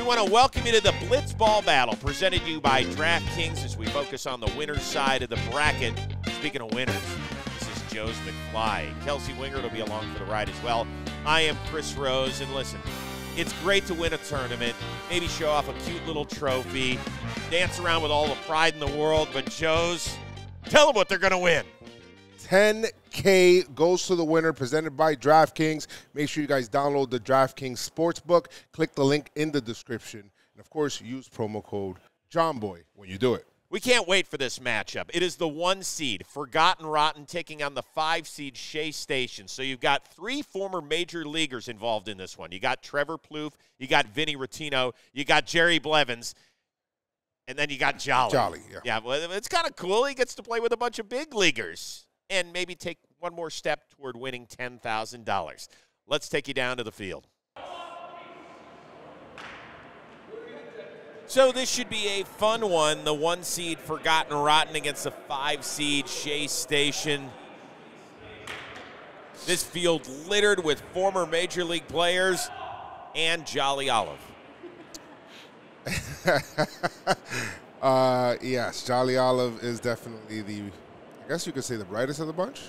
want to welcome you to the Blitzball battle presented to you by DraftKings as we focus on the winner's side of the bracket. Speaking of winners, this is Joe's McFly. Kelsey Wingert will be along for the ride as well. I am Chris Rose, and listen, it's great to win a tournament, maybe show off a cute little trophy, dance around with all the pride in the world, but Joe's, tell them what they're going to win. $10K goes to the winner, presented by DraftKings. Make sure you guys download the DraftKings Sportsbook. Click the link in the description. And, of course, use promo code JOHNBOY when you do it. We can't wait for this matchup. It is the 1 seed, Forgotten Rotten, taking on the 5 seed Shea Station. So you've got 3 former major leaguers involved in this one. You got Trevor Plouffe, you got Vinny Rottino, you got Jerry Blevins, and then you got Jolly. Jolly, yeah. Yeah, well, it's kind of cool. He gets to play with a bunch of big leaguers and maybe take one more step toward winning $10,000. Let's take you down to the field. So this should be a fun one. The 1 seed Forgotten Rotten against the 5 seed Shea Station. This field littered with former Major League players and Jolly Olive. Yes, Jolly Olive is definitely I guess you could say the brightest of the bunch.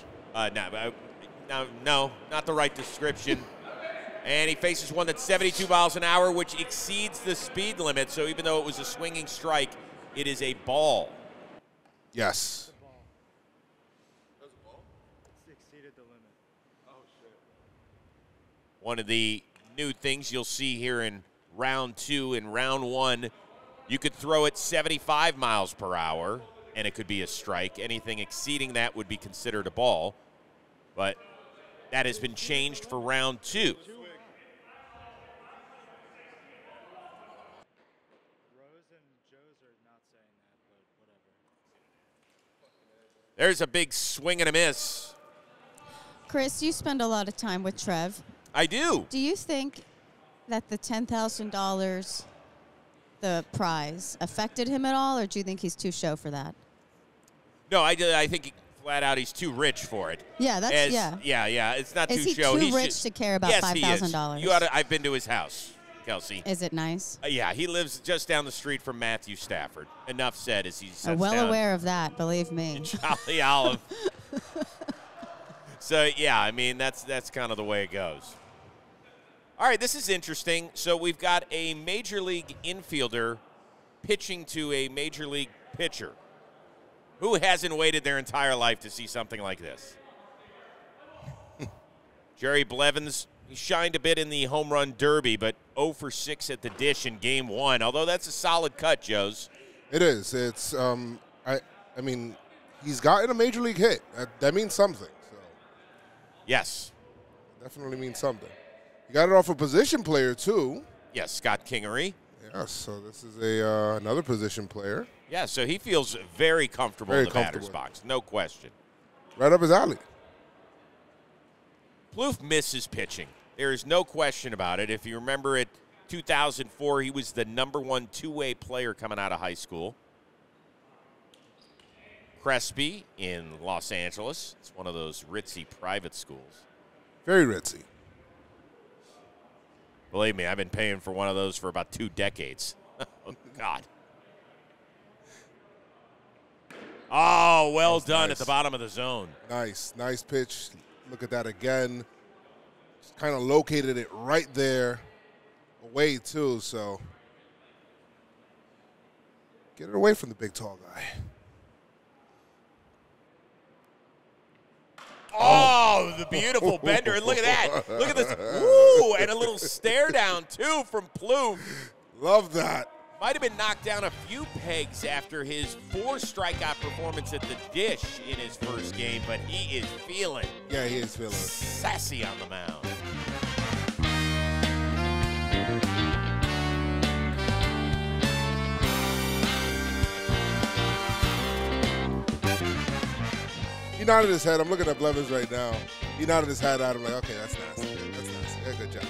No, not the right description. And he faces one that's 72 miles an hour, which exceeds the speed limit. So even though it was a swinging strike, it is a ball. Yes. That was a ball? It's exceeded the limit. Oh, shit. One of the new things you'll see here in round 2 and round 1, you could throw it 75 miles per hour, and it could be a strike. Anything exceeding that would be considered a ball. But that has been changed for round 2. There's a big swing and a miss. Chris, you spend a lot of time with Trev. I do. Do you think that the $10,000, the prize, affected him at all, or do you think he's too show for that? No, I think flat out he's too rich for it. Yeah, that's, yeah. Yeah, it's not too show. Is he too rich to care about $5,000? Yes, I've been to his house, Kelsey. Is it nice? Yeah, he lives just down the street from Matthew Stafford. Enough said as he sits I'm well down aware of that, believe me. in Jolly Olive. So, yeah, I mean, that's kind of the way it goes. All right, this is interesting. So we've got a Major League infielder pitching to a Major League pitcher. Who hasn't waited their entire life to see something like this? Jerry Blevins, he shined a bit in the home run derby, but 0 for 6 at the dish in game 1, although that's a solid cut, Joes. It is. It's I mean, he's gotten a major league hit. That means something. So Yes. definitely means something. He got it off a position player too. Yes, Scott Kingery. Yes, so this is another position player. Yeah, so he feels very comfortable in the batter's box, no question. Right up his alley. Plouffe misses pitching. There is no question about it. If you remember it, 2004, he was the #1 two-way player coming out of high school. Crespi in Los Angeles. It's one of those ritzy private schools. Very ritzy. Believe me, I've been paying for one of those for about 2 decades. Oh, God. Oh, well That's done nice. at the bottom of the zone. Nice pitch. Look at that again. Just kind of located it right there, away too. So get it away from the big tall guy. Oh, the beautiful bender. And look at that. Look at this. Ooh, and a little stare down, too, from Plouffe. Love that. Might have been knocked down a few pegs after his 4 strikeout performance at the dish in his first game, but he is feeling. Yeah, he is feeling it. Sassy on the mound. He nodded his head. I'm looking at Blevins right now. He nodded his head at him like, okay, that's nasty. That's nasty. Yeah, good job.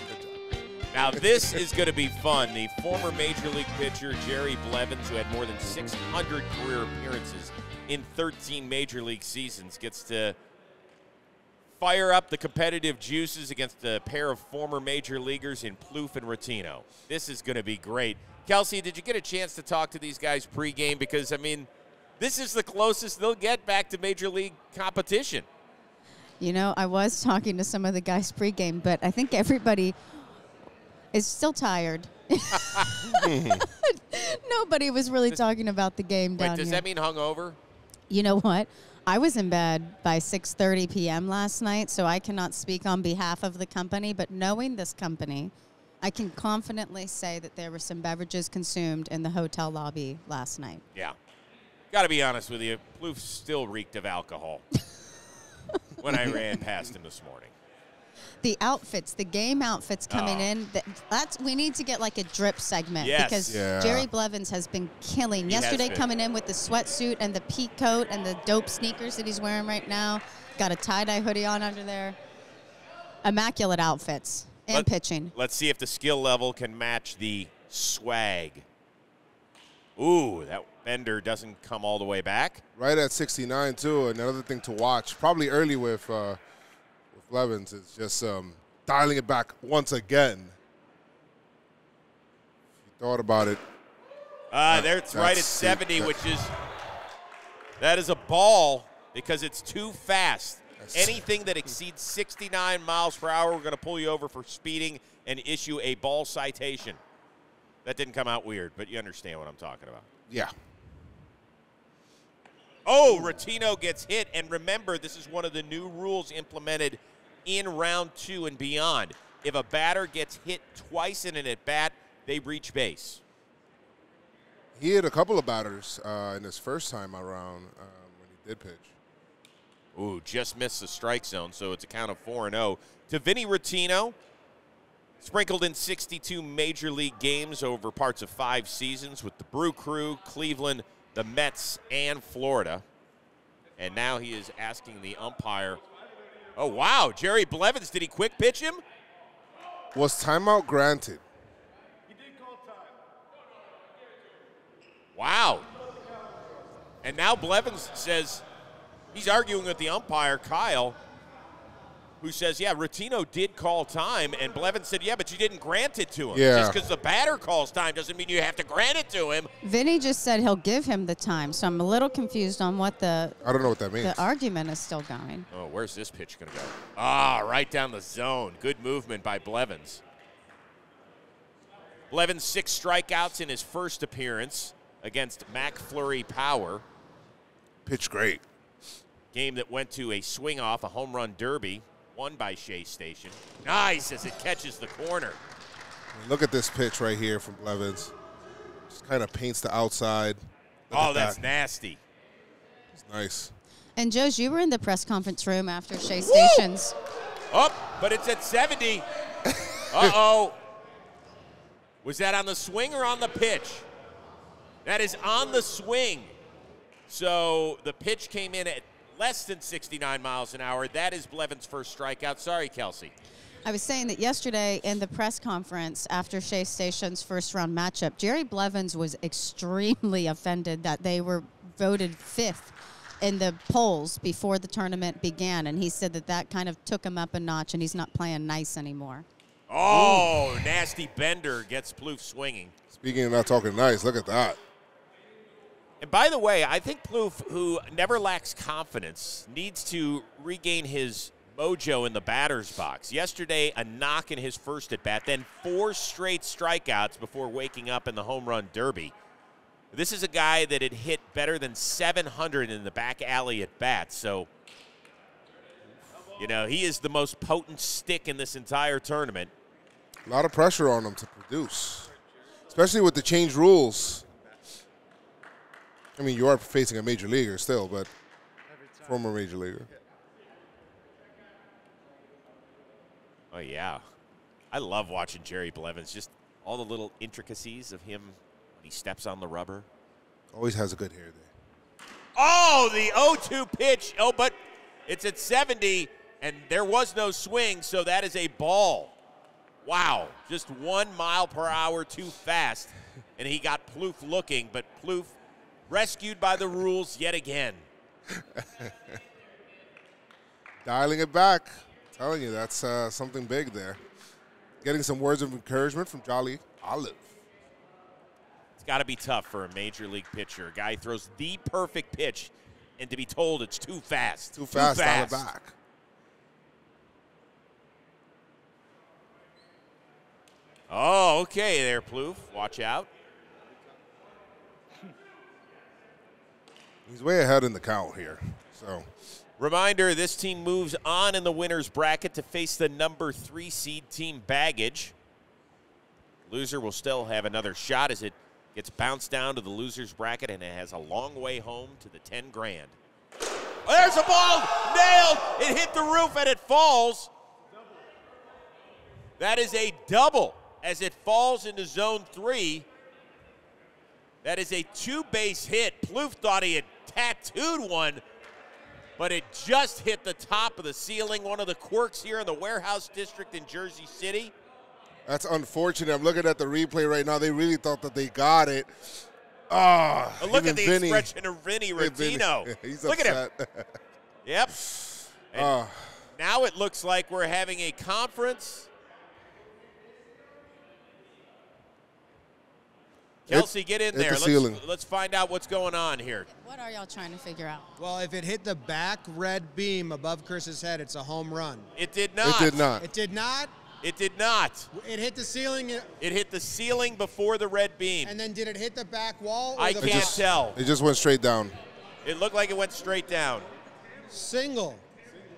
Now, this is going to be fun. The former Major League pitcher, Jerry Blevins, who had more than 600 career appearances in 13 Major League seasons, gets to fire up the competitive juices against a pair of former major leaguers in Plouffe and Rotino. This is going to be great. Kelsey, did you get a chance to talk to these guys pregame? Because, I mean, this is the closest they'll get back to major league competition. You know, I was talking to some of the guys pregame, but I think everybody is still tired. Nobody was really talking about the game down here. Wait, does that mean hungover? You know what? I was in bed by 6:30 p.m. last night, so I cannot speak on behalf of the company, but knowing this company, I can confidently say that there were some beverages consumed in the hotel lobby last night. Yeah. Got to be honest with you, Plouffe still reeked of alcohol when I ran past him this morning. The outfits, the game outfits coming in, we need to get like a drip segment because Jerry Blevins has been killing. Yesterday coming in with the sweatsuit and the peak coat and the dope sneakers that he's wearing right now. Got a tie-dye hoodie on under there. Immaculate outfits and pitching. Let's see if the skill level can match the swag. Ooh, that bender doesn't come all the way back. Right at 69, too. Another thing to watch, probably early with Blevins, is just dialing it back once again. If you thought about it. That's right at 70, that is a ball because it's too fast. Anything that exceeds 69 miles per hour, we're going to pull you over for speeding and issue a ball citation. That didn't come out weird, but you understand what I'm talking about. Yeah. Oh, Rotino gets hit, and remember, this is one of the new rules implemented in round 2 and beyond. If a batter gets hit twice in an at-bat, they reach base. He hit a couple of batters in his first time around when he did pitch. Ooh, just missed the strike zone, so it's a count of 4-0. To Vinny Rotino, sprinkled in 62 major league games over parts of 5 seasons with the Brew Crew, Cleveland, the Mets, and Florida. And now he is asking the umpire, oh, wow, Jerry Blevins, did he quick pitch him? Was timeout granted? He did call time. Wow. And now Blevins says, he's arguing with the umpire, Kyle, who says, yeah, Rotino did call time, and Blevins said, yeah, but you didn't grant it to him. Yeah. Just because the batter calls time doesn't mean you have to grant it to him. Vinny just said he'll give him the time, so I'm a little confused on what I don't know what that means. the argument is still going. Oh, where's this pitch going to go? Ah, right down the zone. Good movement by Blevins. Blevins 6 strikeouts in his first appearance against McFlurry Power. Pitch great. Game that went to a swing-off, a home run derby, won by Shea Station. Nice as it catches the corner. Look at this pitch right here from Blevins. Just kind of paints the outside. Look That's nasty. It's nice. And, Joe, you were in the press conference room after Shea Station's. Oh, but it's at 70. Uh-oh. Was that on the swing or on the pitch? That is on the swing. So the pitch came in at less than 69 miles an hour. That is Blevins' first strikeout. Sorry, Kelsey. I was saying that yesterday in the press conference after Shea Station's first-round matchup, Jerry Blevins was extremely offended that they were voted 5th in the polls before the tournament began, and he said that that kind of took him up a notch, and he's not playing nice anymore. Oh, nasty bender gets Plouffe swinging. Speaking of not talking nice, look at that. And by the way, I think Plouffe, who never lacks confidence, needs to regain his mojo in the batter's box. Yesterday, a knock in his first at-bat, then 4 straight strikeouts before waking up in the home run derby. This is a guy that had hit better than 700 in the back alley at bats, so, you know, he is the most potent stick in this entire tournament. A lot of pressure on him to produce, especially with the changed rules. I mean, you are facing a major leaguer still, but former major leaguer. Oh, yeah. I love watching Jerry Blevins, just all the little intricacies of him when he steps on the rubber. Always has a good hair day. Oh, the 0-2 pitch. Oh, but it's at 70, and there was no swing, so that is a ball. Wow, just 1 mile per hour too fast, and he got Plouffe looking, but Plouffe rescued by the rules yet again. Dialing it back. I'm telling you, that's something big there. Getting some words of encouragement from Jolly Olive. It's got to be tough for a major league pitcher. A guy throws the perfect pitch, and to be told it's too fast. Too fast. Dial it back. Oh, okay there, Plouffe. Watch out. He's way ahead in the count here. So, reminder, this team moves on in the winner's bracket to face the number 3 seed Team Baggage. Loser will still have another shot as it gets bounced down to the loser's bracket, and it has a long way home to the 10 grand. Oh, there's a ball! Nailed! It hit the roof and it falls. That is a double as it falls into zone 3. That is a 2-base hit. Plouffe thought he had tattooed one, but it just hit the top of the ceiling. One of the quirks here in the Warehouse District in Jersey City. That's unfortunate. I'm looking at the replay right now. They really thought that they got it. Oh, look at the expression of Vinny Rottino. He's look upset. at him. Yep. And now it looks like we're having a conference. Kelsey, get in there. Let's find out what's going on here. What are y'all trying to figure out? Well, if it hit the back red beam above Chris's head, it's a home run. It did not. It did not. It did not? It did not. It hit the ceiling. It hit the ceiling before the red beam. And then did it hit the back wall? I can't tell. It just went straight down. It looked like it went straight down. Single.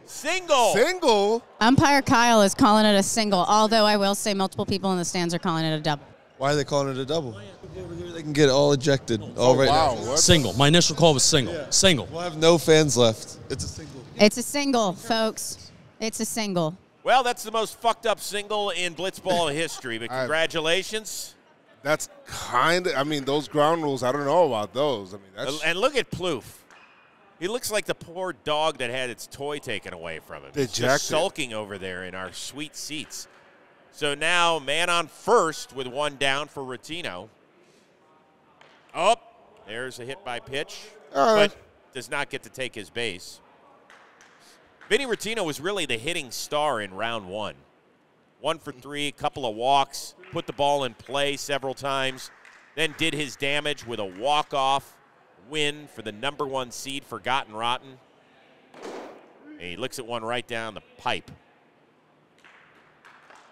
Single. Single? Umpire Kyle is calling it a single, although I will say multiple people in the stands are calling it a double. Why are they calling it a double? Over here, they can get all ejected. Wow. Single. My initial call was single. Yeah. Single. We'll have no fans left. It's a single. It's a single, folks. It's a single. Well, that's the most fucked up single in Blitzball history, but congratulations. That's kind of, I mean, those ground rules, I don't know about those. I mean, that's. And look at Plouffe. He looks like the poor dog that had its toy taken away from him. He's just sulking over there in our sweet seats. So now, man on first with one down for Rottino. Oh, there's a hit by pitch, but does not get to take his base. Vinny Rottino was really the hitting star in round 1. 1 for 3, a couple of walks, put the ball in play several times, then did his damage with a walk-off win for the number 1 seed, Forgotten Rotten. And he looks at one right down the pipe.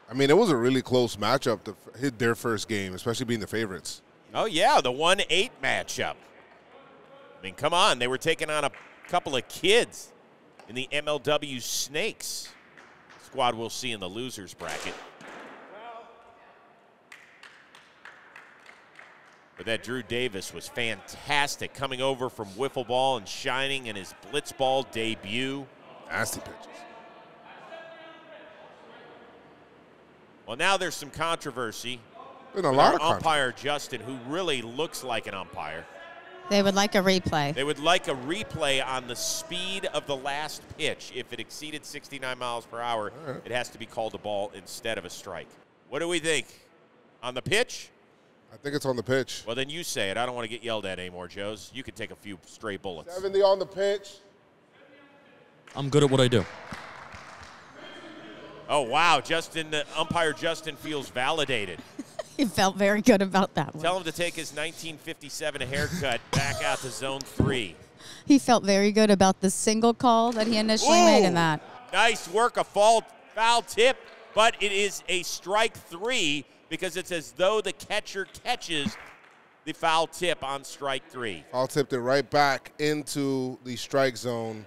I mean, it was a really close matchup to hit their first game, especially being the favorites. Oh, yeah, the 1-8 matchup. I mean, come on. They were taking on a couple of kids in the MLW Snakes squad we'll see in the losers bracket. But that Drew Davis was fantastic, coming over from wiffle ball and shining in his Blitzball debut. Nasty pitches. Well, now there's some controversy. Been a lot of umpire Justin, who really looks like an umpire. They would like a replay. They would like a replay on the speed of the last pitch. If it exceeded 69 miles per hour, it has to be called a ball instead of a strike. What do we think? On the pitch? I think it's on the pitch. Well, then you say it. I don't want to get yelled at anymore, Joes. You can take a few stray bullets. 70 on the pitch. I'm good at what I do. Oh, wow. Umpire Justin feels validated. He felt very good about that one. Tell him to take his 1957 haircut back out to zone 3. He felt very good about the single call that he initially made in that. Nice work, a foul tip, but it is a strike 3 because it's as though the catcher catches the foul tip on strike 3. Foul tipped it right back into the strike zone.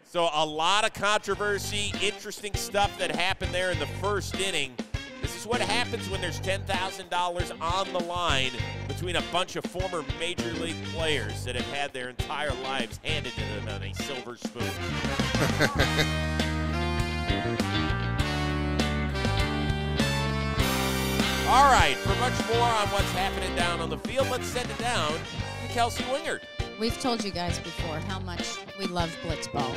So a lot of controversy, interesting stuff that happened there in the first inning. This is what happens when there's $10,000 on the line between a bunch of former Major League players that have had their entire lives handed to them on a silver spoon. All right, for much more on what's happening down on the field, let's send it down to Kelsey Wingert. We've told you guys before how much we love Blitzball.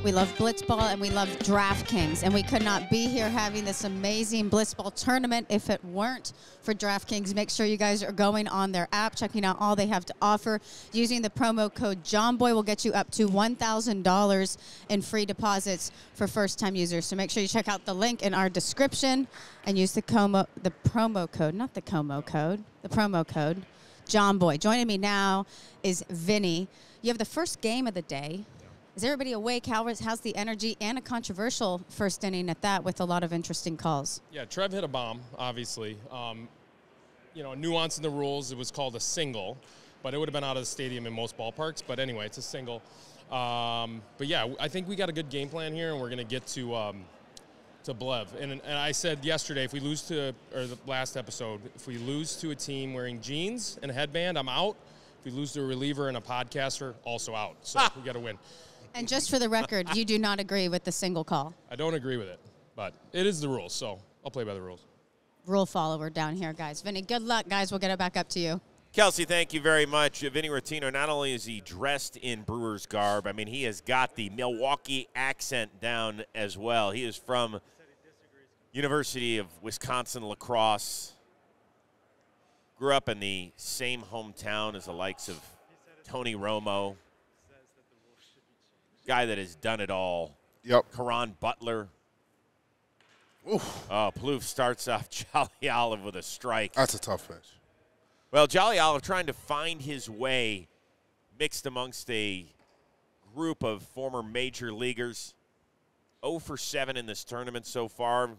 We love Blitzball, and we love DraftKings. And we could not be here having this amazing Blitzball tournament if it weren't for DraftKings. Make sure you guys are going on their app, checking out all they have to offer. Using the promo code JOHNBOY will get you up to $1,000 in free deposits for first-time users. So make sure you check out the link in our description and use the promo code, JOHNBOY. Joining me now is Vinny. You have the first game of the day. Is everybody awake? How's the energy? And a controversial first inning at that with a lot of interesting calls. Yeah, Trev hit a bomb, obviously. You know, a nuance in the rules, it was called a single, but it would have been out of the stadium in most ballparks. But anyway, it's a single. But yeah, I think we got a good game plan here, and we're going to get to Blev. And I said yesterday, if we lose to, or the last episode, if we lose to a team wearing jeans and a headband, I'm out. If we lose to a reliever and a podcaster, also out. So we got to win. And just for the record, you do not agree with the single call. I don't agree with it, but it is the rules, so I'll play by the rules. Rule follower down here, guys. Vinny, good luck, guys. We'll get it back up to you. Kelsey, thank you very much. Vinny Rottino, not only is he dressed in Brewers garb, I mean, he has got the Milwaukee accent down as well. He is from University of Wisconsin-La Crosse. Grew up in the same hometown as the likes of Tony Romo. Guy that has done it all. Yep. Karan Butler. Oof. Oh, Plouffe starts off Jolly Olive with a strike. That's a tough pitch. Well, Jolly Olive trying to find his way mixed amongst a group of former major leaguers. 0 for 7 in this tournament so far.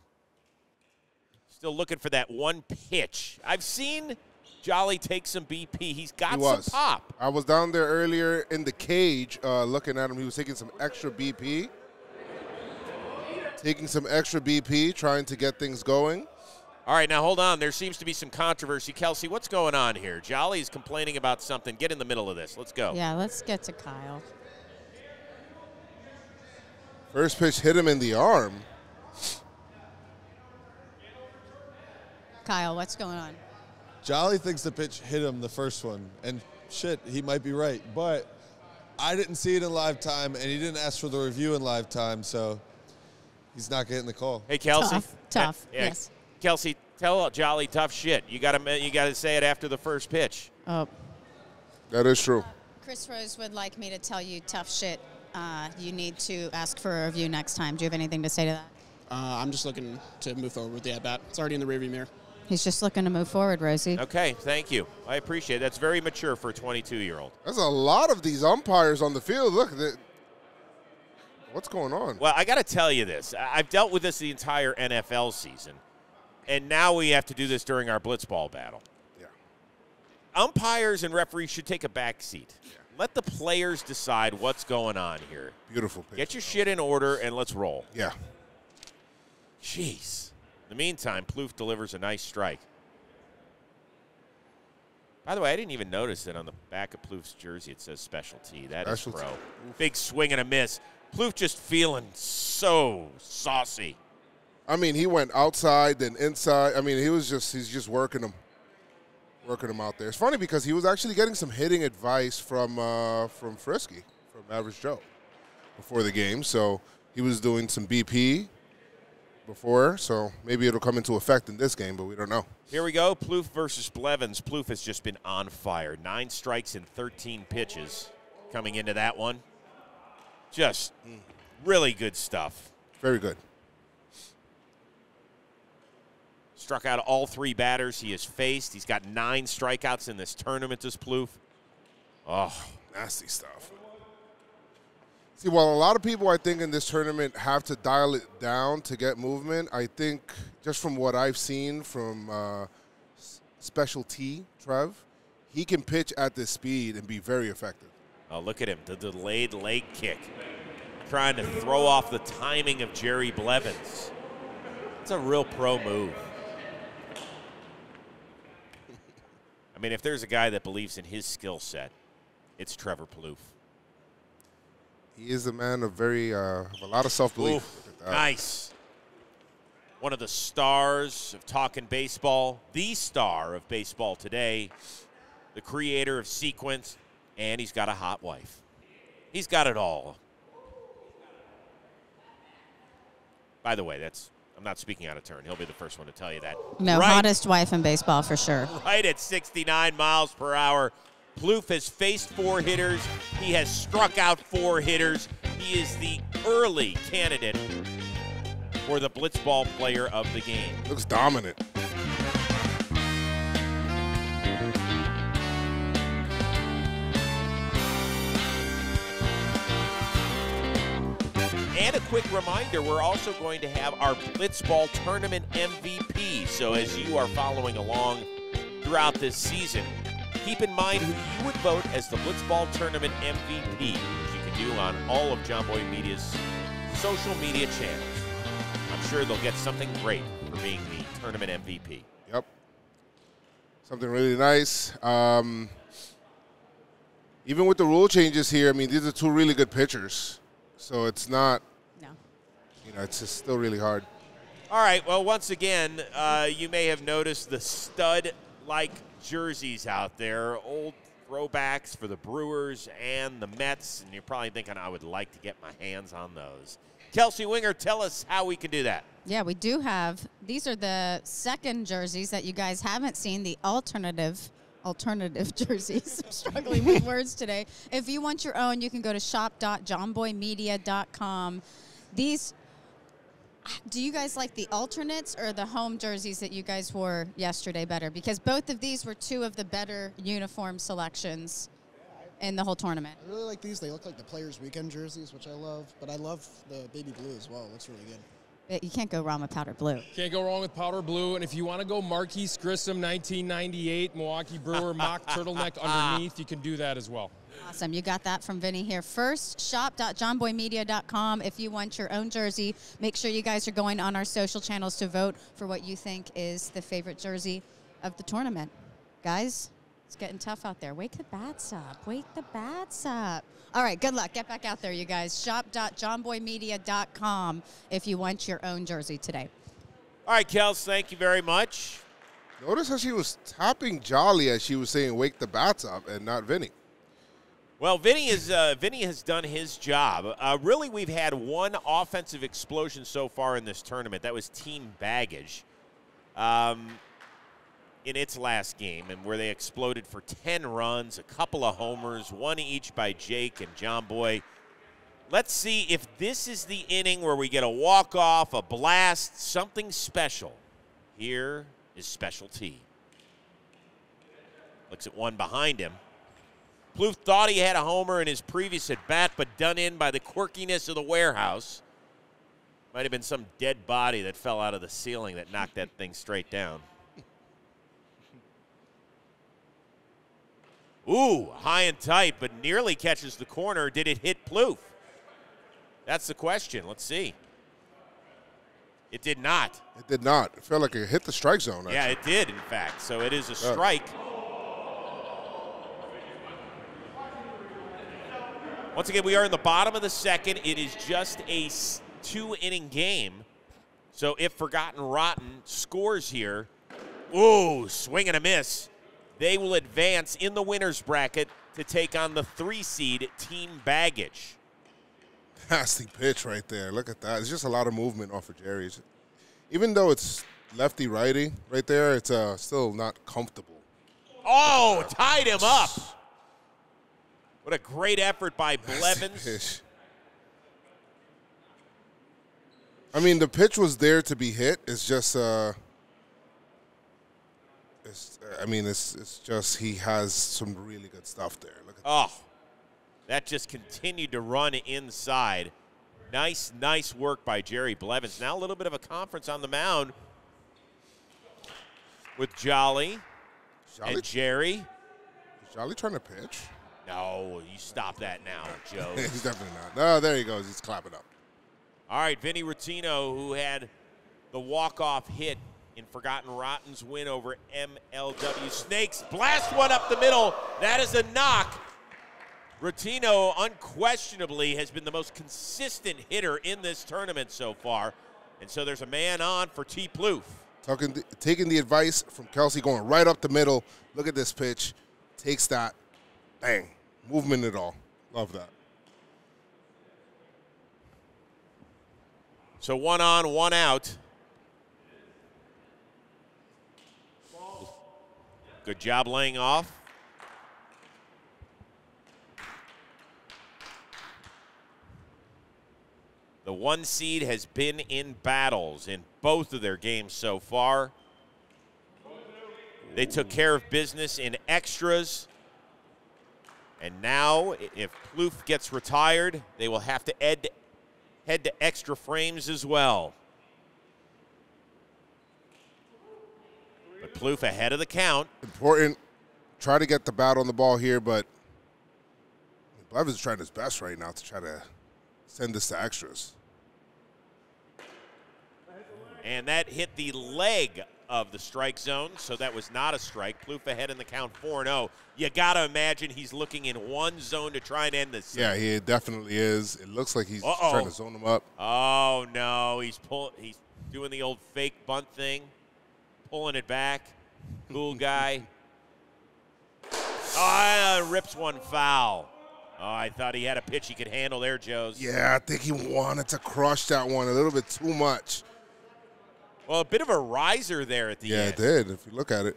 Still looking for that one pitch. I've seen Jolly take some BP. He's got some pop. I was down there earlier in the cage looking at him. He was taking some extra BP. Trying to get things going. All right, now hold on. There seems to be some controversy. Kelsey, what's going on here? Jolly's complaining about something. Get in the middle of this. Let's go. Yeah, let's get to Kyle. First pitch hit him in the arm. Kyle, what's going on? Jolly thinks the pitch hit him the first one, and shit, he might be right. But I didn't see it in live time, and he didn't ask for the review in live time, so he's not getting the call. Hey, Kelsey. Tough. Yes. Kelsey, tell Jolly tough shit. You got to say it after the first pitch. Oh. That is true. Chris Rose would like me to tell you tough shit. You need to ask for a review next time. Do you have anything to say to that? I'm just looking to move forward with the at-bat. It's already in the rearview mirror. He's just looking to move forward, Rosie. Okay, thank you. I appreciate it. That's very mature for a 22-year-old. There's a lot of these umpires on the field. Look, what's going on? Well, I got to tell you this. I've dealt with this the entire NFL season, and now we have to do this during our Blitzball battle. Yeah. Umpires and referees should take a back seat. Yeah. Let the players decide what's going on here. Beautiful pitch. Get your shit in order, and let's roll. Yeah. Jeez. In the meantime, Plouffe delivers a nice strike. By the way, I didn't even notice that on the back of Plouffe's jersey it says specialty. That is pro. Big swing and a miss. Plouffe just feeling so saucy. I mean, he went outside, then inside. I mean, he's just working him out there. It's funny because he was actually getting some hitting advice from Frisky, from Average Joe, before the game. So he was doing some BP before, so maybe it'll come into effect in this game, but we don't know. Here we go, Plouffe versus Blevins. Plouffe has just been on fire. 9 strikes and 13 pitches coming into that one. Just really good stuff. Very good. Struck out all 3 batters he has faced. He's got 9 strikeouts in this tournament, this Plouffe. Oh, nasty stuff. See, while a lot of people, I think, in this tournament have to dial it down to get movement, I think just from what I've seen from Special T, Trev, he can pitch at this speed and be very effective. Oh, look at him, the delayed leg kick. Trying to throw off the timing of Jerry Blevins. It's a real pro move. I mean, if there's a guy that believes in his skill set, it's Trevor Plouffe. He is a man of a lot of self-belief. Nice. One of the stars of talking baseball, the star of baseball today, the creator of Sequence, and he's got a hot wife. He's got it all. By the way, I'm not speaking out of turn. He'll be the first one to tell you that. No, hottest wife in baseball for sure. Right at 69 miles per hour. Plouffe has faced 4 hitters. He has struck out 4 hitters. He is the early candidate for the Blitzball player of the game. Looks dominant. And a quick reminder, we're also going to have our Blitzball Tournament MVP. So as you are following along throughout this season, keep in mind who you would vote as the Blitzball Tournament MVP, which you can do on all of John Boy Media's social media channels. I'm sure they'll get something great for being the tournament MVP. Yep. Something really nice. Even with the rule changes here, I mean, these are 2 really good pitchers. So it's not, it's just still really hard. All right, well, once again, you may have noticed the stud-like jerseys out there, old throwbacks for the Brewers and the Mets, and you're probably thinking, I would like to get my hands on those. Kelsey Winger, tell us how we can do that. Yeah, we do have. These are the second jerseys that you guys haven't seen, the alternative jerseys. I'm struggling with words today. If you want your own, you can go to shop.johnboymedia.com. These, do you guys like the alternates or the home jerseys that you guys wore yesterday better? Because both of these were 2 of the better uniform selections in the whole tournament. I really like these. They look like the Players Weekend jerseys, which I love. But I love the baby blue as well. It looks really good. You can't go wrong with powder blue. Can't go wrong with powder blue. And if you want to go Marquise Grissom, 1998, Milwaukee Brewer mock turtleneck underneath, you can do that as well. Awesome. You got that from Vinny here. First, shop.johnboymedia.com. If you want your own jersey, make sure you guys are going on our social channels to vote for what you think is the favorite jersey of the tournament. Guys, it's getting tough out there. Wake the bats up. Wake the bats up. All right, good luck. Get back out there, you guys. Shop.johnboymedia.com if you want your own jersey today. All right, Kels, thank you very much. Notice how she was tapping Jolly as she was saying wake the bats up and not Vinny. Well, Vinny has done his job. Really, we've had one offensive explosion so far in this tournament. That was Team Baggage in its last game, and where they exploded for 10 runs, a couple of homers, 1 each by Jake and John Boy. Let's see if this is the inning where we get a walk-off, a blast, something special. Here is Special T. Looks at one behind him. Plouffe thought he had a homer in his previous at-bat, but done in by the quirkiness of the warehouse. Might have been some dead body that fell out of the ceiling that knocked that thing straight down. Ooh, high and tight, but nearly catches the corner. Did it hit Plouffe? That's the question. Let's see. It did not. It did not. It felt like it hit the strike zone, actually. Yeah, it did, in fact. So it is a strike. Once again, we are in the bottom of the second. It is just a 2-inning game. So if Forgotten Rotten scores here, ooh, swing and a miss, they will advance in the winner's bracket to take on the 3-seed Team Baggage. Nasty pitch right there. Look at that. It's just a lot of movement off of Jerry's. Even though it's lefty-righty right there, it's still not comfortable. Oh, tied him up. What a great effort by Blevins. I mean, the pitch was there to be hit. It's just, it's just he has some really good stuff there. Look at that. That just continued to run inside. Nice work by Jerry Blevins. Now a little bit of a conference on the mound with Jolly and Jerry. Is Jolly trying to pitch? No, you stop that now, Joe. He's definitely not. No, there he goes. He's clapping up. All right, Vinny Rottino, who had the walk-off hit in Forgotten Rotten's win over MLW Snakes. Blast one up the middle. That is a knock. Rottino unquestionably has been the most consistent hitter in this tournament so far. And so there's a man on for T. Plouffe. Taking the advice from Kelsey, going right up the middle. Look at this pitch. Takes that. Bang. Movement at all. Love that. So 1 on, 1 out. Good job laying off. The 1 seed has been in battles in both of their games so far. They took care of business in extras. And now, if Plouffe gets retired, they will have to head to extra frames as well. But Plouffe ahead of the count. Important. Try to get the bat on the ball here, but Blevins is trying his best right now to try to send this to extras. And that hit the leg of the strike zone, so that was not a strike. Plouffe ahead in the count 4-0. You got to imagine he's looking in one zone to try and end this. Yeah, he definitely is. It looks like he's trying to zone him up. Oh, no. He's doing the old fake bunt thing, pulling it back. Cool guy. Rips one foul. Oh, I thought he had a pitch he could handle there, Joes. Yeah, I think he wanted to crush that one a little bit too much. Well, a bit of a riser there at the end. Yeah, it did, if you look at it.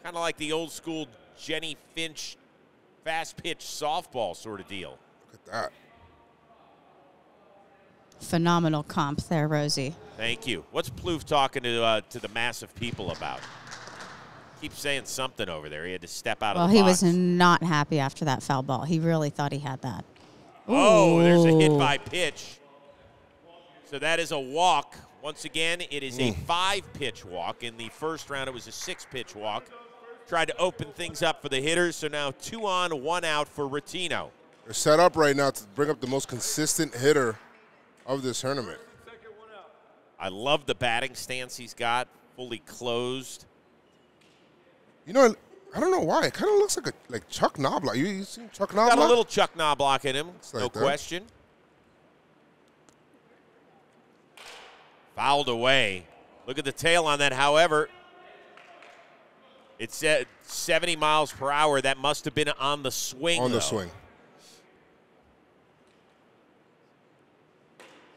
Kind of like the old school Jenny Finch fast pitch softball sort of deal. Look at that. Phenomenal comp there, Rosie. Thank you. What's Plouffe talking to the mass of people about? Keeps saying something over there. He had to step out of the box. Well, he was not happy after that foul ball. He really thought he had that. Oh, there's a hit by pitch. So that is a walk. Once again, it is a 5-pitch walk. In the first round, it was a 6-pitch walk. Tried to open things up for the hitters, so now 2 on, 1 out for Ratino. They're set up right now to bring up the most consistent hitter of this tournament. I love the batting stance he's got, fully closed. You know, I don't know why. It kind of looks like Chuck Knobloch. You seen Chuck Knobloch? Got a little Chuck Knobloch in him, like no that. question. Fouled away. Look at the tail on that, however. It said 70 miles per hour. That must have been on the swing, On though. the swing.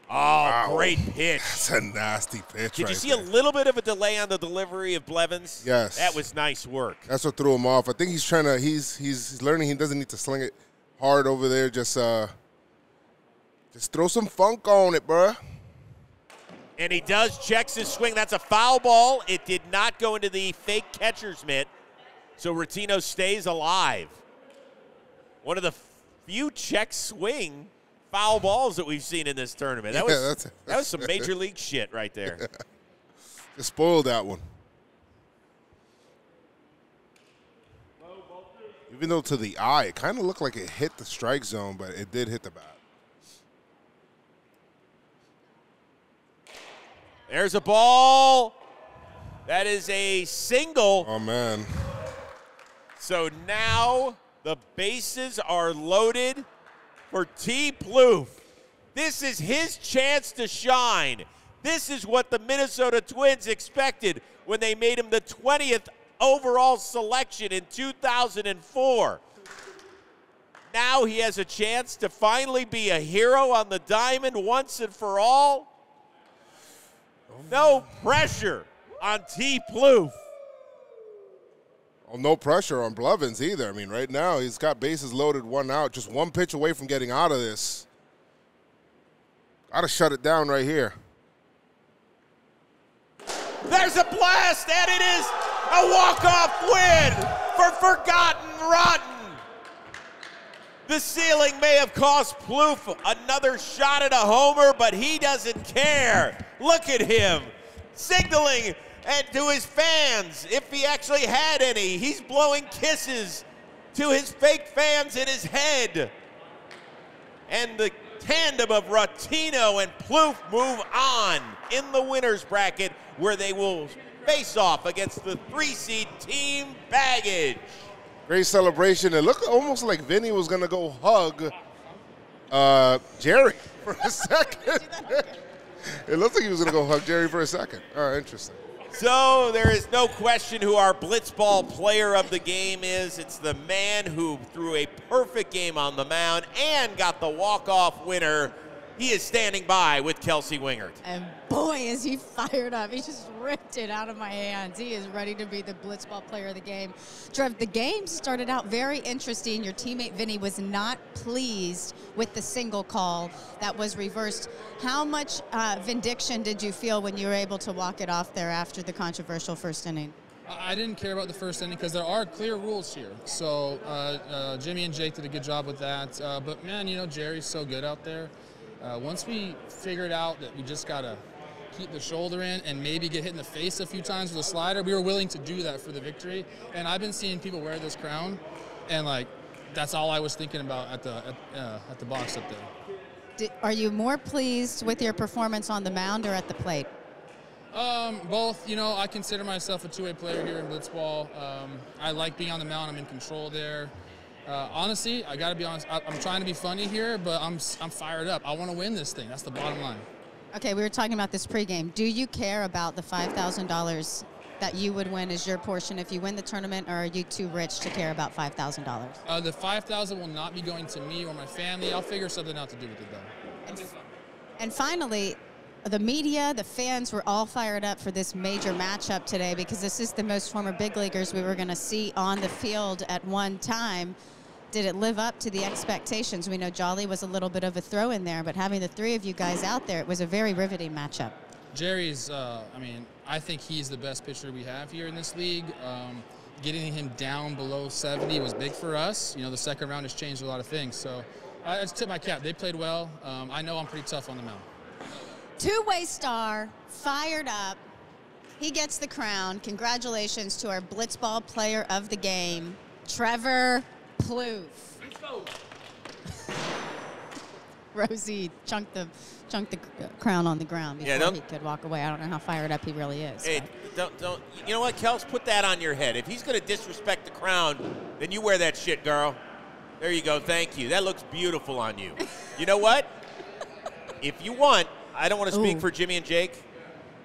Oh, wow. Great pitch. That's a nasty pitch. Did you see a little bit of a delay on the delivery of Blevins? Yes. That was nice work. That's what threw him off. I think he's trying to. He's learning he doesn't need to sling it hard over there. Just throw some funk on it, bruh. And he does, checks his swing. That's a foul ball. It did not go into the fake catcher's mitt, so Ratino stays alive. One of the few check swing foul balls that we've seen in this tournament. That was some major league shit right there. Just spoiled that one. Even though to the eye, it kind of looked like it hit the strike zone, but it did hit the bat. There's a ball. That is a single. Oh, man. So now the bases are loaded for T. Plouffe. This is his chance to shine. This is what the Minnesota Twins expected when they made him the 20th overall selection in 2004. Now he has a chance to finally be a hero on the diamond once and for all. No pressure on T. Plouffe. Oh, no pressure on Blevins either. I mean, right now he's got bases loaded, 1 out, just 1 pitch away from getting out of this. Got to shut it down right here. There's a blast, and it is a walk-off win for Forgotten Rotten. The ceiling may have cost Plouffe another shot at a homer, but he doesn't care. Look at him signaling and to his fans, if he actually had any. He's blowing kisses to his fake fans in his head. And the tandem of Ratino and Plouffe move on in the winner's bracket, where they will face off against the 3-seed Team Baggage. Great celebration. It looked almost like Vinny was going to go hug Jerry for a second. It looked like he was going to go hug Jerry for a second. All right, interesting. So there is no question who our Blitzball player of the game is. It's the man who threw a perfect game on the mound and got the walk-off winner, He is standing by with Kelsey Wingert. And boy, is he fired up. He just ripped it out of my hands. He is ready to be the Blitzball player of the game. Trev, the game started out very interesting. Your teammate Vinny was not pleased with the single call that was reversed. How much vindication did you feel when you were able to walk it off there after the controversial first inning? I didn't care about the first inning because there are clear rules here. So Jimmy and Jake did a good job with that. But, man, you know, Jerry's so good out there. Once we figured out that we just got to keep the shoulder in and maybe get hit in the face a few times with a slider, we were willing to do that for the victory. And I've been seeing people wear this crown, and, like, that's all I was thinking about at the box up there. Are you more pleased with your performance on the mound or at the plate? Both. You know, I consider myself a two-way player here in Blitzball. I like being on the mound. I'm in control there. Honestly, I got to be honest. I'm trying to be funny here, but I'm fired up. I want to win this thing. That's the bottom line. Okay, we were talking about this pregame. Do you care about the $5,000 that you would win as your portion if you win the tournament, or are you too rich to care about $5,000? The $5,000 will not be going to me or my family. I'll figure something out to do with it, though. And finally, the media, the fans were all fired up for this major matchup today because this is the most former big leaguers we were going to see on the field at one time. Did it live up to the expectations? We know Jolly was a little bit of a throw in there, but having the three of you guys out there, it was a very riveting matchup. Jerry's, I mean, I think he's the best pitcher we have here in this league. Getting him down below 70 was big for us. You know, the second round has changed a lot of things. So I just tip my cap. They played well. I know I'm pretty tough on the mound. Two-way star, fired up. He gets the crown. Congratulations to our Blitzball player of the game, Trevor Plouffe. Rosie chunked the crown on the ground before he could walk away. I don't know how fired up he really is. Hey, don't. You know what, Kels? Put that on your head. If he's going to disrespect the crown, then you wear that shit, girl. There you go. Thank you. That looks beautiful on you. You know what? If you want, I don't want to speak for Jimmy and Jake.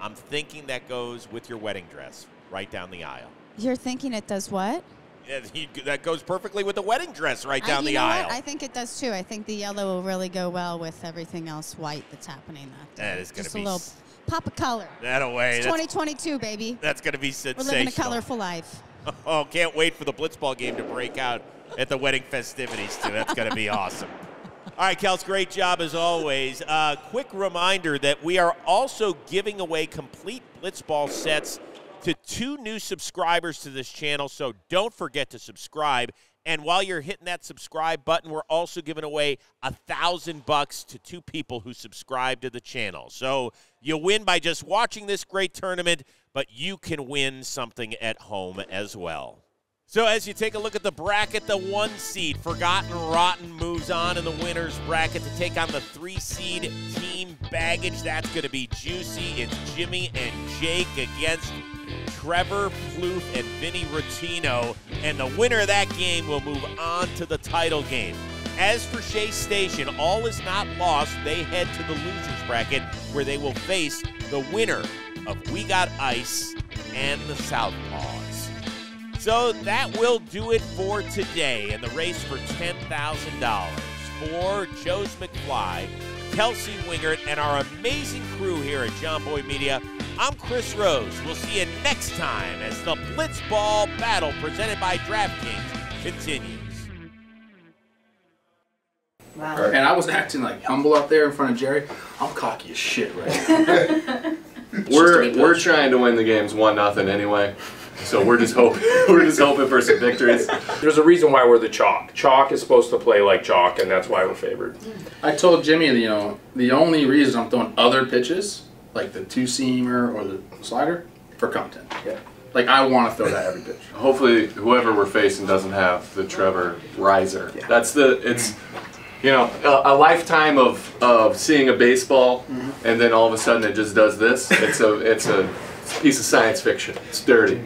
I'm thinking that goes with your wedding dress right down the aisle. You're thinking it does what? Yeah, that goes perfectly with the wedding dress right down the aisle. What? I think it does too. I think the yellow will really go well with everything else white that's happening that day. That is going to be just a little pop of color. That away. It's 2022, baby. That's going to be sensational. We're living a colorful life. Oh, can't wait for the Blitzball game to break out at the wedding festivities too. That's going to be awesome. All right, Kels, great job as always. Quick reminder that we are also giving away complete Blitzball sets to 2 new subscribers to this channel, so don't forget to subscribe. And while you're hitting that subscribe button, we're also giving away $1,000 to 2 people who subscribe to the channel. So you win by just watching this great tournament, but you can win something at home as well. So as you take a look at the bracket, the 1 seed, Forgotten Rotten, moves on in the winner's bracket to take on the 3 seed Team Baggage. That's going to be juicy. It's Jimmy and Jake against Trevor Plouffe and Vinny Rottino. And the winner of that game will move on to the title game. As for Shea Station, all is not lost. They head to the loser's bracket where they will face the winner of We Got Ice and the Southpaws. So that will do it for today in the race for $10,000. For Joe's McFly, Kelsey Wingert, and our amazing crew here at John Boy Media, I'm Chris Rose. We'll see you next time as the Blitzball battle presented by DraftKings continues. Wow. And I was acting like humble out there in front of Jerry. I'm cocky as shit right now. We're trying to win the games 1-0 anyway. So we're just hoping for some victories. There's a reason why we're the chalk. Chalk is supposed to play like chalk, and that's why we're favored. I told Jimmy, you know, the only reason I'm throwing other pitches, like the 2-seamer or the slider, for content. Yeah. Like, I want to throw that every pitch. Hopefully whoever we're facing doesn't have the Trevor riser. Yeah. That's it's you know, a lifetime of seeing a baseball and then all of a sudden it just does this. It's a piece of science fiction. It's dirty.